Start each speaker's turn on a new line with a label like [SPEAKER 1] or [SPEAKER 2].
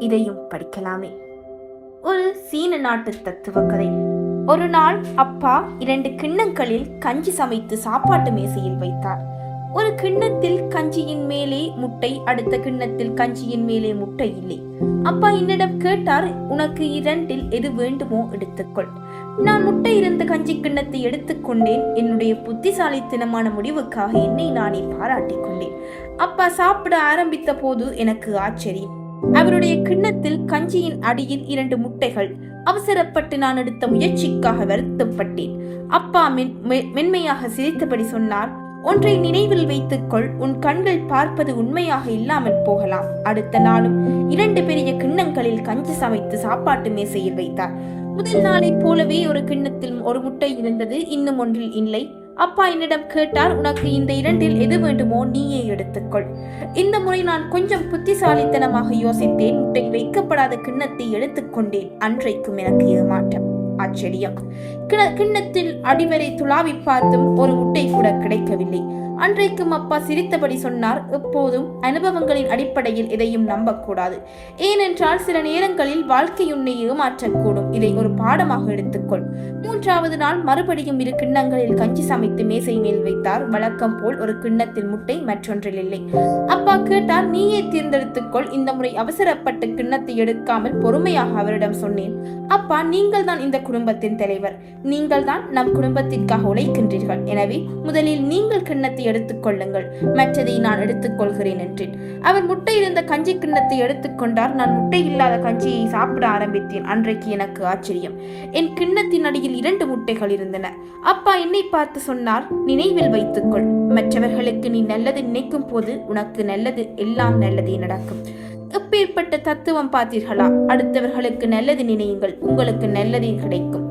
[SPEAKER 1] இதையும் படிக்கலாமே. ஒரு சீன நாட்டு தத்துவ கதை. ஒரு நாள் அப்பா 2 கிண்ணங்களில் கஞ்சி சமைத்து சாப்பாட்டு மேசையில் வைத்தார். ஒரு கிண்ணத்தில் கஞ்சியின் மேலே முட்டை, அடுத்த கிண்ணத்தில் கஞ்சியின் மேலே முட்டை இல்லை. அப்பா என்னிடம் கேட்டார், உனக்கு 2இல் எது வேண்டுமோ எடுத்துக்கொள். நான் முட்டை இருந்த கஞ்சி கிண்ணத்தை எடுத்துக்கொண்டேன். என்னுடைய புத்திசாலித்தனமான முடிவுக்காக என்னை நானே பாராட்டிக் கொண்டேன். அப்பா சாப்பிட ஆரம்பித்த போது எனக்கு ஆச்சரியம். அவருடைய கிண்ணத்தில் கஞ்சியின் அடியில் 2 முட்டைகள். அவசரப்பட்டு நான் எடுத்த முயற்சிக்காக வருத்தப்பட்டேன். அப்பா மென்மையாக சிரித்தபடி சொன்னார், ஒன்றை நினைவில் வைத்துக்கொள், உன் கண்கள் பார்ப்பது உண்மையாக இல்லாமல் போகலாம். அடுத்த நாளும் 2 பெரிய கிண்ணங்களில் கஞ்சி சமைத்து சாப்பாட்டு மேசையில் வைத்தார். முதல் நாளைப் போலவே ஒரு கிண்ணத்தில் ஒரு முட்டை இருந்தது, இன்னும் ஒன்றில் இல்லை. அப்பா என்னிடம் கேட்டார், உனக்கு இந்த 2இல் எது வேண்டுமோ நீயே எடுத்துக்கொள். இந்த முறை நான் கொஞ்சம் புத்திசாலித்தனமாக யோசித்தேன். முட்டை வைக்கப்படாத கிண்ணத்தை எடுத்துக்கொண்டேன். அன்றைக்கும் எனக்கு ஏமாற்றம், ஆச்சரியம். கிண்ணத்தில் அடிவரை துளாவி பார்த்தும் ஒரு முட்டை கூட கிடைக்கவில்லை. அன்றைக்கும் அப்பா சிரித்தபடி சொன்னார், எப்போதும் அனுபவங்களின் அடிப்படையில் எதையும் நம்பக்கூடாது. ஏனென்றால் சில நேரங்களில் வாழ்க்கை உன்னை ஏமாற்றக்கூடும். இதை ஒரு பாடமாக எடுத்துக்கொள். 3வது நாள் மறுபடியும் 2 கிண்ணங்களில் கஞ்சி சமைத்து மேசை மேல் வைத்தார். வழக்கம் போல் ஒரு கிண்ணத்தில் முட்டை, மற்றொன்றில் இல்லை. அப்பா கேட்டார், நீயே தேர்ந்தெடுத்துக்கொள். இந்த முறை அவசரப்பட்டு கிண்ணத்தை எடுக்காமல் பொறுமையாக அவரிடம் சொன்னேன், அப்பா, நீங்கள் தான் இந்த குடும்பத்தின் தலைவர். நீங்கள் தான் நம் குடும்பத்திற்காக உழைக்கின்றீர்கள். எனவே முதலில் நீங்கள் கிண்ணத்தை எடுத்துக்கொள்ளுங்கள், மற்றதை நான் எடுத்துக்கொள்கிறேன் என்றேன். அவர் முட்டை இருந்த கஞ்சி கிண்ணத்தை எடுத்துக்கொண்டார். நான் முட்டை இல்லாத கஞ்சியை சாப்பிட ஆரம்பித்தேன். அன்றைக்கு எனக்கு ஆச்சரியம். என் கிண்ணத்தின் அடியில் 2 முட்டைகள் இருந்தன. அப்பா என்னை பார்த்து சொன்னார், நினைவில் வைத்துக்கொள், மற்றவர்களுக்கு நீ நல்லது நினைக்கும் போது உனக்கு நல்லது, எல்லாம் நல்லதே நடக்கும். எப்பேற்பட்ட தத்துவம் பார்த்தீர்களா? அடுத்தவர்களுக்கு நல்லது நினையுங்கள், உங்களுக்கு நல்லதே கிடைக்கும்.